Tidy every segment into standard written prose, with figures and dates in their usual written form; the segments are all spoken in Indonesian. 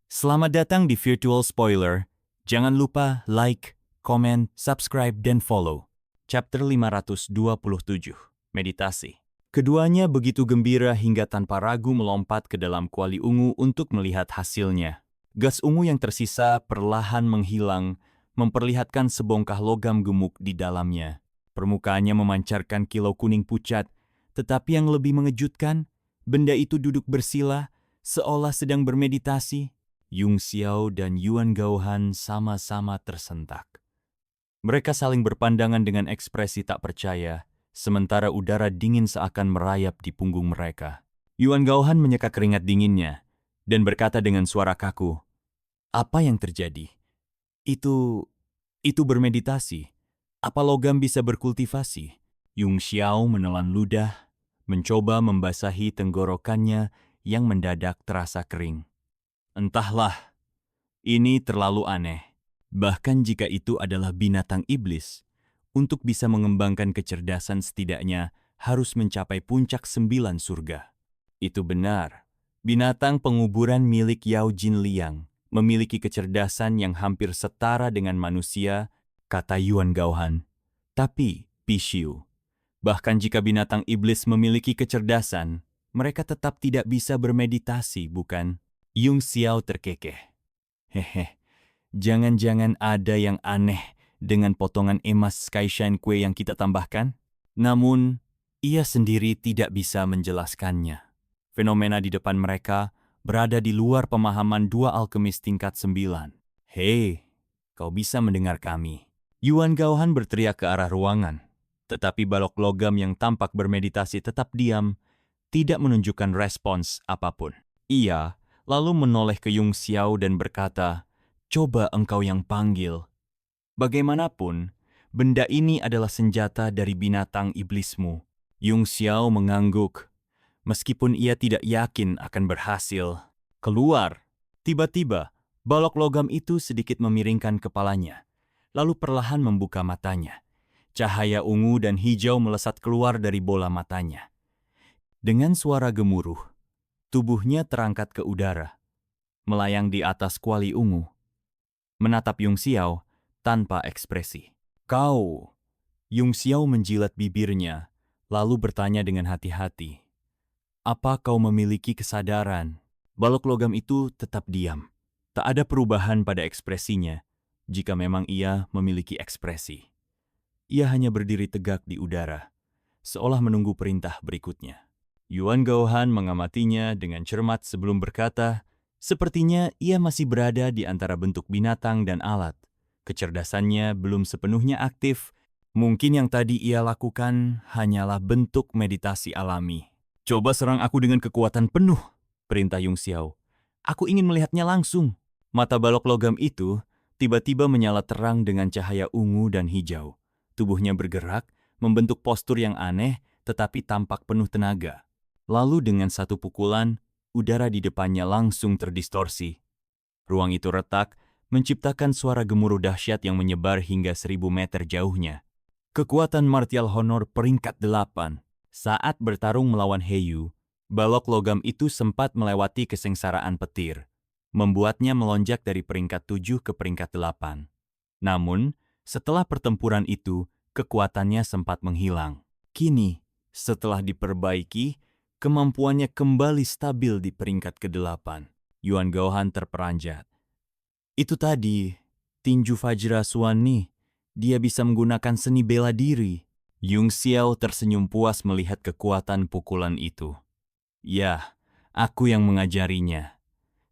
Selamat datang di Virtual Spoiler. Jangan lupa like, komen, subscribe, dan follow. Chapter 527, Meditasi. Keduanya begitu gembira hingga tanpa ragu melompat ke dalam kuali ungu untuk melihat hasilnya. Gas ungu yang tersisa perlahan menghilang, memperlihatkan sebongkah logam gemuk di dalamnya. Permukaannya memancarkan kilau kuning pucat, tetapi yang lebih mengejutkan, benda itu duduk bersila, seolah sedang bermeditasi. Yung Xiao dan Yuan Gaohan sama-sama tersentak. Mereka saling berpandangan dengan ekspresi tak percaya, sementara udara dingin seakan merayap di punggung mereka. Yuan Gaohan menyeka keringat dinginnya dan berkata dengan suara kaku, "Apa yang terjadi? Itu bermeditasi. Apa logam bisa berkultivasi?" Yung Xiao menelan ludah, mencoba membasahi tenggorokannya yang mendadak terasa kering. Entahlah, ini terlalu aneh. Bahkan jika itu adalah binatang iblis, untuk bisa mengembangkan kecerdasan setidaknya harus mencapai puncak 9 surga. Itu benar. Binatang penguburan milik Yao Jinliang memiliki kecerdasan yang hampir setara dengan manusia, kata Yuan Gaohan. Tapi, Pishiu, bahkan jika binatang iblis memiliki kecerdasan, mereka tetap tidak bisa bermeditasi, bukan? Yung Xiao terkekeh. Hehe, jangan-jangan ada yang aneh dengan potongan emas Skyshine Kue yang kita tambahkan? Namun, ia sendiri tidak bisa menjelaskannya. Fenomena di depan mereka berada di luar pemahaman dua alkemis tingkat 9. Hei, kau bisa mendengar kami. Yuan Gaohan berteriak ke arah ruangan, tetapi balok logam yang tampak bermeditasi tetap diam, tidak menunjukkan respons apapun. Ia lalu menoleh ke Yung Xiao dan berkata, "Coba engkau yang panggil. Bagaimanapun, benda ini adalah senjata dari binatang iblismu." Yung Xiao mengangguk, meskipun ia tidak yakin akan berhasil. Keluar. Tiba-tiba, balok logam itu sedikit memiringkan kepalanya, lalu perlahan membuka matanya. Cahaya ungu dan hijau melesat keluar dari bola matanya. Dengan suara gemuruh, tubuhnya terangkat ke udara, melayang di atas kuali ungu, menatap Yung Xiao tanpa ekspresi. "Kau!" Yung Xiao menjilat bibirnya, lalu bertanya dengan hati-hati, "Apa kau memiliki kesadaran?" Balok logam itu tetap diam. Tak ada perubahan pada ekspresinya, jika memang ia memiliki ekspresi. Ia hanya berdiri tegak di udara, seolah menunggu perintah berikutnya. Yuan Gaohan mengamatinya dengan cermat sebelum berkata, sepertinya ia masih berada di antara bentuk binatang dan alat. Kecerdasannya belum sepenuhnya aktif. Mungkin yang tadi ia lakukan hanyalah bentuk meditasi alami. "Coba serang aku dengan kekuatan penuh," perintah Yung Xiao. "Aku ingin melihatnya langsung." Mata balok logam itu tiba-tiba menyala terang dengan cahaya ungu dan hijau. Tubuhnya bergerak, membentuk postur yang aneh, tetapi tampak penuh tenaga. Lalu dengan satu pukulan, udara di depannya langsung terdistorsi. Ruang itu retak, menciptakan suara gemuruh dahsyat yang menyebar hingga 1000 meter jauhnya. Kekuatan martial honor peringkat 8. Saat bertarung melawan Heiyu, balok logam itu sempat melewati kesengsaraan petir, membuatnya melonjak dari peringkat 7 ke peringkat 8. Namun, setelah pertempuran itu, kekuatannya sempat menghilang. Kini, setelah diperbaiki, kemampuannya kembali stabil di peringkat ke-8. Yuan Gaohan terperanjat. "Itu tadi, tinju Vajra Suani, dia bisa menggunakan seni bela diri." Yung Xiao tersenyum puas melihat kekuatan pukulan itu. "Ya, aku yang mengajarinya.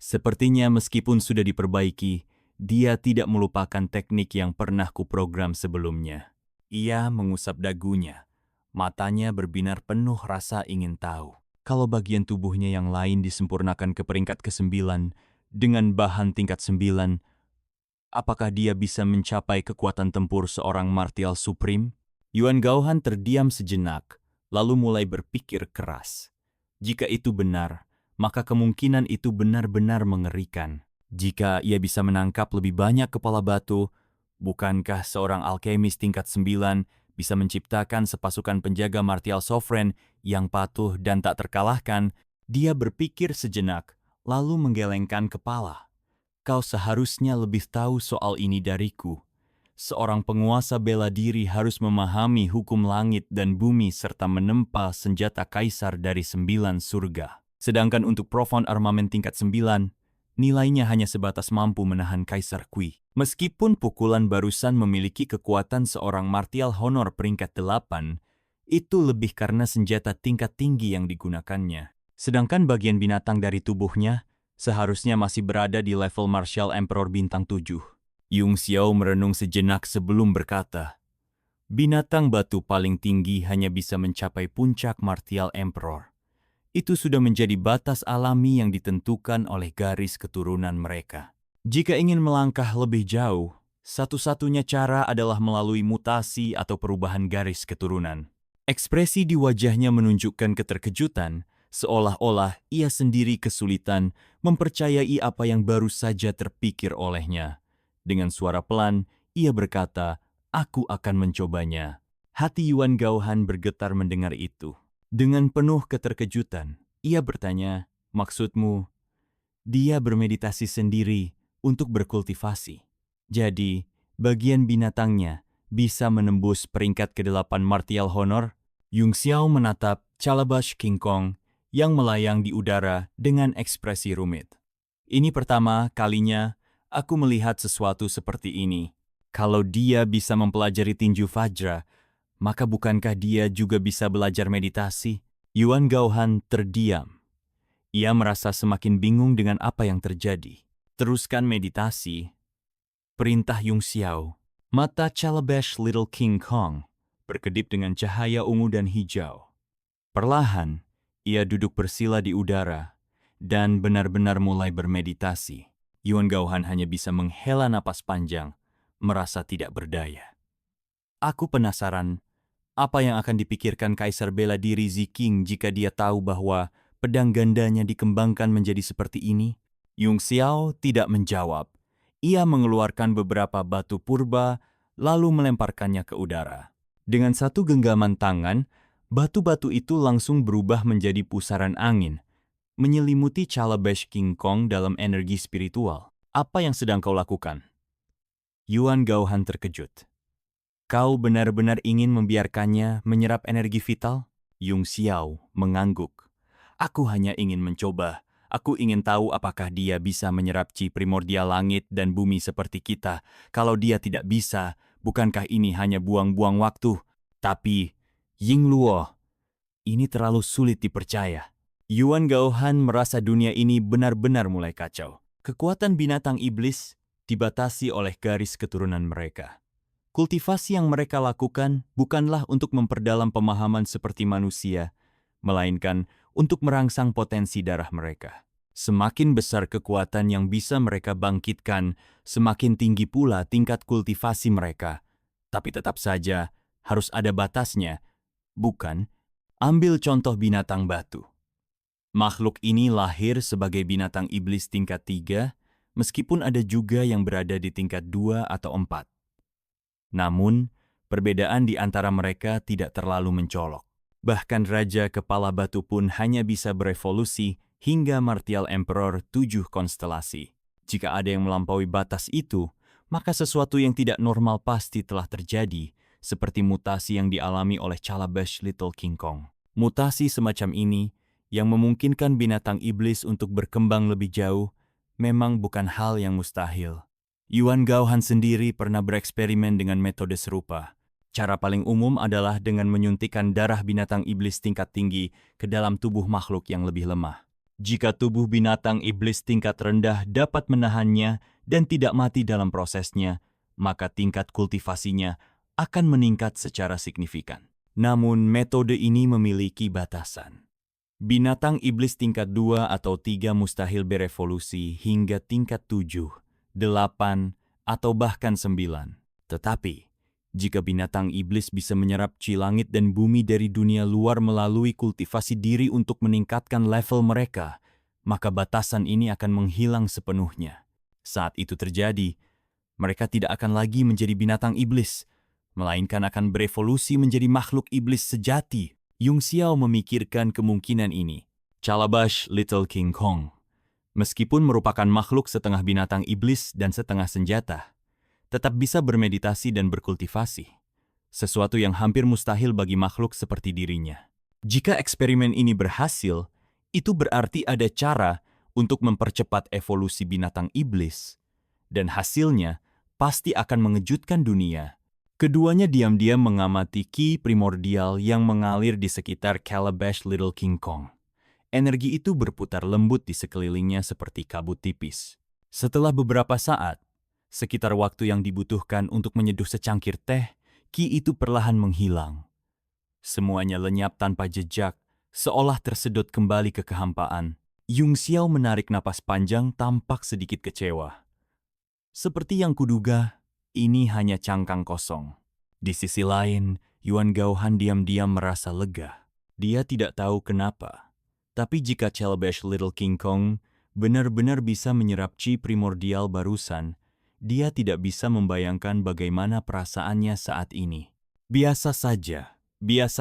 Sepertinya meskipun sudah diperbaiki, dia tidak melupakan teknik yang pernah kuprogram sebelumnya." Ia mengusap dagunya. Matanya berbinar penuh rasa ingin tahu. Kalau bagian tubuhnya yang lain disempurnakan ke peringkat ke-9 dengan bahan tingkat 9, apakah dia bisa mencapai kekuatan tempur seorang martial supreme? Yuan Gaohan terdiam sejenak, lalu mulai berpikir keras. Jika itu benar, maka kemungkinan itu benar-benar mengerikan. Jika ia bisa menangkap lebih banyak kepala batu, bukankah seorang alkemis tingkat 9 bisa menciptakan sepasukan penjaga martial sovereign yang patuh dan tak terkalahkan? Dia berpikir sejenak, lalu menggelengkan kepala. Kau seharusnya lebih tahu soal ini dariku. Seorang penguasa bela diri harus memahami hukum langit dan bumi serta menempa senjata kaisar dari 9 surga. Sedangkan untuk Profound Armament tingkat 9, nilainya hanya sebatas mampu menahan Kaisar Kui. Meskipun pukulan barusan memiliki kekuatan seorang Martial Honor peringkat 8, itu lebih karena senjata tingkat tinggi yang digunakannya. Sedangkan bagian binatang dari tubuhnya seharusnya masih berada di level Martial Emperor bintang 7. Yung Xiao merenung sejenak sebelum berkata, binatang batu paling tinggi hanya bisa mencapai puncak Martial Emperor. Itu sudah menjadi batas alami yang ditentukan oleh garis keturunan mereka. Jika ingin melangkah lebih jauh, satu-satunya cara adalah melalui mutasi atau perubahan garis keturunan. Ekspresi di wajahnya menunjukkan keterkejutan, seolah-olah ia sendiri kesulitan mempercayai apa yang baru saja terpikir olehnya. Dengan suara pelan, ia berkata, "Aku akan mencobanya." Hati Yuan Gaohan bergetar mendengar itu. Dengan penuh keterkejutan, ia bertanya, "Maksudmu?" Dia bermeditasi sendiri untuk berkultivasi. Jadi, bagian binatangnya bisa menembus peringkat ke-8 Martial Honor. Yung Xiao menatap Calabash King Kong yang melayang di udara dengan ekspresi rumit. Ini pertama kalinya aku melihat sesuatu seperti ini. Kalau dia bisa mempelajari tinju Vajra, maka bukankah dia juga bisa belajar meditasi? Yuan Gaohan terdiam. Ia merasa semakin bingung dengan apa yang terjadi. Teruskan meditasi. Perintah Yung Xiao. Mata Calabash Little King Kong berkedip dengan cahaya ungu dan hijau. Perlahan, ia duduk bersila di udara dan benar-benar mulai bermeditasi. Yuan Gaohan hanya bisa menghela napas panjang, merasa tidak berdaya. Aku penasaran, apa yang akan dipikirkan Kaisar bela diri Ziking jika dia tahu bahwa pedang gandanya dikembangkan menjadi seperti ini? Yung Xiao tidak menjawab. Ia mengeluarkan beberapa batu purba, lalu melemparkannya ke udara. Dengan satu genggaman tangan, batu-batu itu langsung berubah menjadi pusaran angin, menyelimuti Calabash King Kong dalam energi spiritual. Apa yang sedang kau lakukan? Yuan Gaohan terkejut. Kau benar-benar ingin membiarkannya menyerap energi vital? Yung Xiao mengangguk. Aku hanya ingin mencoba. Aku ingin tahu apakah dia bisa menyerap chi primordial langit dan bumi seperti kita. Kalau dia tidak bisa, bukankah ini hanya buang-buang waktu? Tapi, Ying Luo, ini terlalu sulit dipercaya. Yuan Gaohan merasa dunia ini benar-benar mulai kacau. Kekuatan binatang iblis dibatasi oleh garis keturunan mereka. Kultivasi yang mereka lakukan bukanlah untuk memperdalam pemahaman seperti manusia, melainkan untuk merangsang potensi darah mereka. Semakin besar kekuatan yang bisa mereka bangkitkan, semakin tinggi pula tingkat kultivasi mereka. Tapi tetap saja harus ada batasnya, bukan? Ambil contoh binatang batu. Makhluk ini lahir sebagai binatang iblis tingkat 3, meskipun ada juga yang berada di tingkat 2 atau 4. Namun, perbedaan di antara mereka tidak terlalu mencolok. Bahkan Raja Kepala Batu pun hanya bisa berevolusi hingga Martial Emperor 7 konstelasi. Jika ada yang melampaui batas itu, maka sesuatu yang tidak normal pasti telah terjadi, seperti mutasi yang dialami oleh Calabash Little King Kong. Mutasi semacam ini, yang memungkinkan binatang iblis untuk berkembang lebih jauh, memang bukan hal yang mustahil. Yuan Gaohan sendiri pernah bereksperimen dengan metode serupa. Cara paling umum adalah dengan menyuntikkan darah binatang iblis tingkat tinggi ke dalam tubuh makhluk yang lebih lemah. Jika tubuh binatang iblis tingkat rendah dapat menahannya dan tidak mati dalam prosesnya, maka tingkat kultivasinya akan meningkat secara signifikan. Namun metode ini memiliki batasan. Binatang iblis tingkat 2 atau 3 mustahil berevolusi hingga tingkat 7, 8, atau bahkan 9. Tetapi, jika binatang iblis bisa menyerap chi langit dan bumi dari dunia luar melalui kultivasi diri untuk meningkatkan level mereka, maka batasan ini akan menghilang sepenuhnya. Saat itu terjadi, mereka tidak akan lagi menjadi binatang iblis, melainkan akan berevolusi menjadi makhluk iblis sejati. Yung Xiao memikirkan kemungkinan ini. Calabash Little King Kong Meskipun merupakan makhluk setengah binatang iblis dan setengah senjata, tetap bisa bermeditasi dan berkultivasi, sesuatu yang hampir mustahil bagi makhluk seperti dirinya. Jika eksperimen ini berhasil, itu berarti ada cara untuk mempercepat evolusi binatang iblis, dan hasilnya pasti akan mengejutkan dunia. Keduanya diam-diam mengamati ki primordial yang mengalir di sekitar Calabash Little King Kong. Energi itu berputar lembut di sekelilingnya seperti kabut tipis. Setelah beberapa saat, sekitar waktu yang dibutuhkan untuk menyeduh secangkir teh, ki itu perlahan menghilang. Semuanya lenyap tanpa jejak, seolah tersedot kembali ke kehampaan. Yung Xiao menarik napas panjang tampak sedikit kecewa. Seperti yang kuduga, ini hanya cangkang kosong. Di sisi lain, Yuan Gaohan diam-diam merasa lega. Dia tidak tahu kenapa. Tapi jika Calabash Little King Kong benar-benar bisa menyerap chi primordial barusan, dia tidak bisa membayangkan bagaimana perasaannya saat ini. Biasa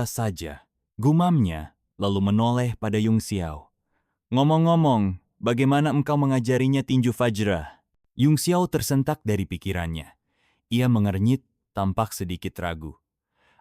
saja, gumamnya, lalu menoleh pada Yung Xiao. Ngomong-ngomong, bagaimana engkau mengajarinya tinju Fajra? Yung Xiao tersentak dari pikirannya. Ia mengernyit, tampak sedikit ragu.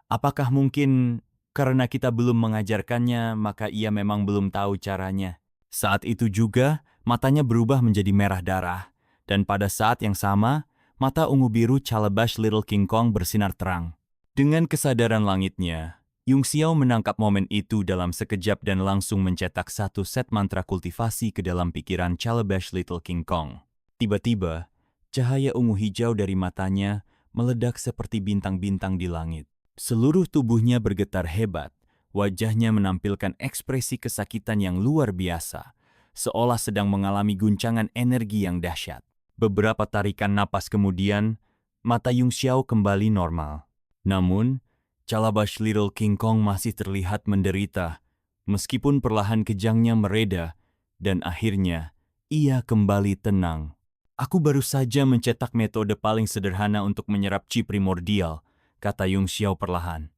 Apakah mungkin karena kita belum mengajarkannya, maka ia memang belum tahu caranya? Saat itu juga, matanya berubah menjadi merah darah, dan pada saat yang sama, mata ungu biru Calabash Little King Kong bersinar terang. Dengan kesadaran langitnya, Yung Xiao menangkap momen itu dalam sekejap dan langsung mencetak satu set mantra kultivasi ke dalam pikiran Calabash Little King Kong. Tiba-tiba, cahaya ungu hijau dari matanya meledak seperti bintang-bintang di langit. Seluruh tubuhnya bergetar hebat, wajahnya menampilkan ekspresi kesakitan yang luar biasa, seolah sedang mengalami guncangan energi yang dahsyat. Beberapa tarikan napas kemudian, mata Yung Xiao kembali normal. Namun, Calabash Little King Kong masih terlihat menderita, meskipun perlahan kejangnya mereda, dan akhirnya ia kembali tenang. Aku baru saja mencetak metode paling sederhana untuk menyerap chi primordial, kata Yung Xiao perlahan.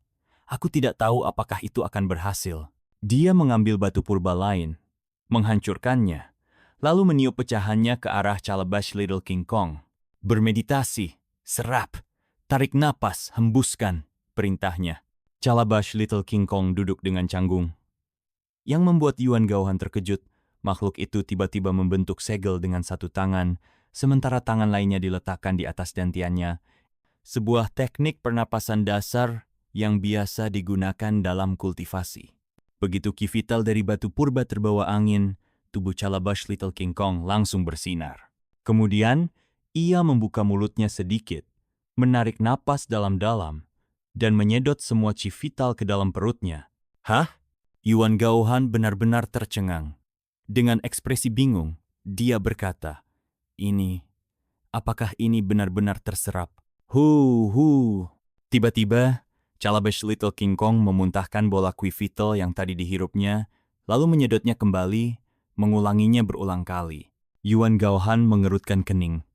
Aku tidak tahu apakah itu akan berhasil. Dia mengambil batu purba lain, menghancurkannya, lalu meniup pecahannya ke arah Calabash Little King Kong. Bermeditasi, serap, tarik napas, hembuskan, perintahnya. Calabash Little King Kong duduk dengan canggung. Yang membuat Yuan Gaohan terkejut, makhluk itu tiba-tiba membentuk segel dengan satu tangan, sementara tangan lainnya diletakkan di atas dantiannya. Sebuah teknik pernapasan dasar yang biasa digunakan dalam kultivasi. Begitu ki vital dari batu purba terbawa angin, tubuh Calabash Little King Kong langsung bersinar. Kemudian, ia membuka mulutnya sedikit, menarik napas dalam-dalam, dan menyedot semua chi vital ke dalam perutnya. Hah? Yuan Gaohan benar-benar tercengang. Dengan ekspresi bingung, dia berkata, apakah ini benar-benar terserap? Tiba-tiba, Calabash Little King Kong memuntahkan bola qui vital yang tadi dihirupnya, lalu menyedotnya kembali, mengulanginya berulang kali. Yuan Gaohan mengerutkan kening.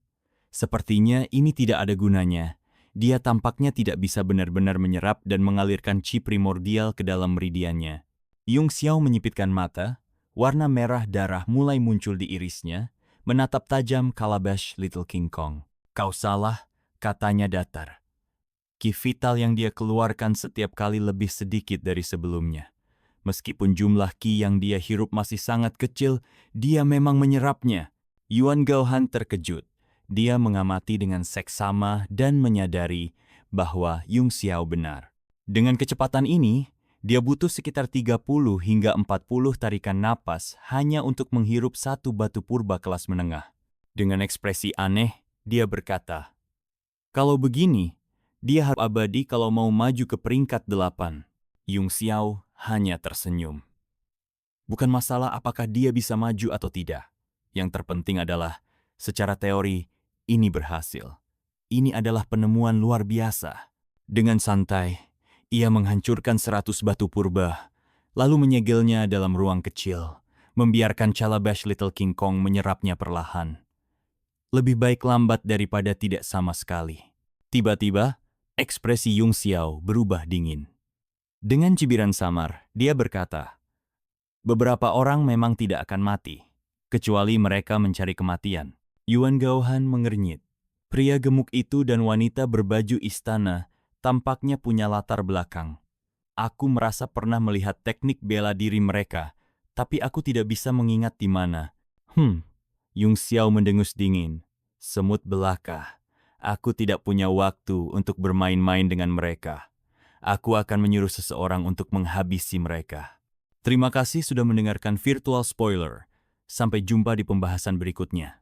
Sepertinya ini tidak ada gunanya. Dia tampaknya tidak bisa benar-benar menyerap dan mengalirkan chi primordial ke dalam meridiannya. Yung Xiao menyipitkan mata, warna merah darah mulai muncul di irisnya, menatap tajam Calabash Little King Kong. Kau salah, katanya datar. Ki vital yang dia keluarkan setiap kali lebih sedikit dari sebelumnya. Meskipun jumlah ki yang dia hirup masih sangat kecil, dia memang menyerapnya. Yuan Gaohan terkejut. Dia mengamati dengan seksama dan menyadari bahwa Yung Xiao benar. Dengan kecepatan ini, dia butuh sekitar 30 hingga 40 tarikan napas hanya untuk menghirup satu batu purba kelas menengah. Dengan ekspresi aneh, dia berkata, "Kalau begini, dia harus abadi kalau mau maju ke peringkat 8. Yung Xiao hanya tersenyum. Bukan masalah apakah dia bisa maju atau tidak. Yang terpenting adalah, secara teori, ini berhasil. Ini adalah penemuan luar biasa. Dengan santai, ia menghancurkan 100 batu purba, lalu menyegelnya dalam ruang kecil, membiarkan Calabash Little King Kong menyerapnya perlahan. Lebih baik lambat daripada tidak sama sekali. Tiba-tiba, ekspresi Yung Xiao berubah dingin. Dengan cibiran samar, dia berkata, "Beberapa orang memang tidak akan mati. kecuali mereka mencari kematian. Yuan Gaohan mengernyit. Pria gemuk itu dan wanita berbaju istana tampaknya punya latar belakang. Aku merasa pernah melihat teknik bela diri mereka, tapi aku tidak bisa mengingat di mana. Yung Xiao mendengus dingin. Semut belaka. Aku tidak punya waktu untuk bermain-main dengan mereka. Aku akan menyuruh seseorang untuk menghabisi mereka. Terima kasih sudah mendengarkan Virtual Spoiler. Sampai jumpa di pembahasan berikutnya.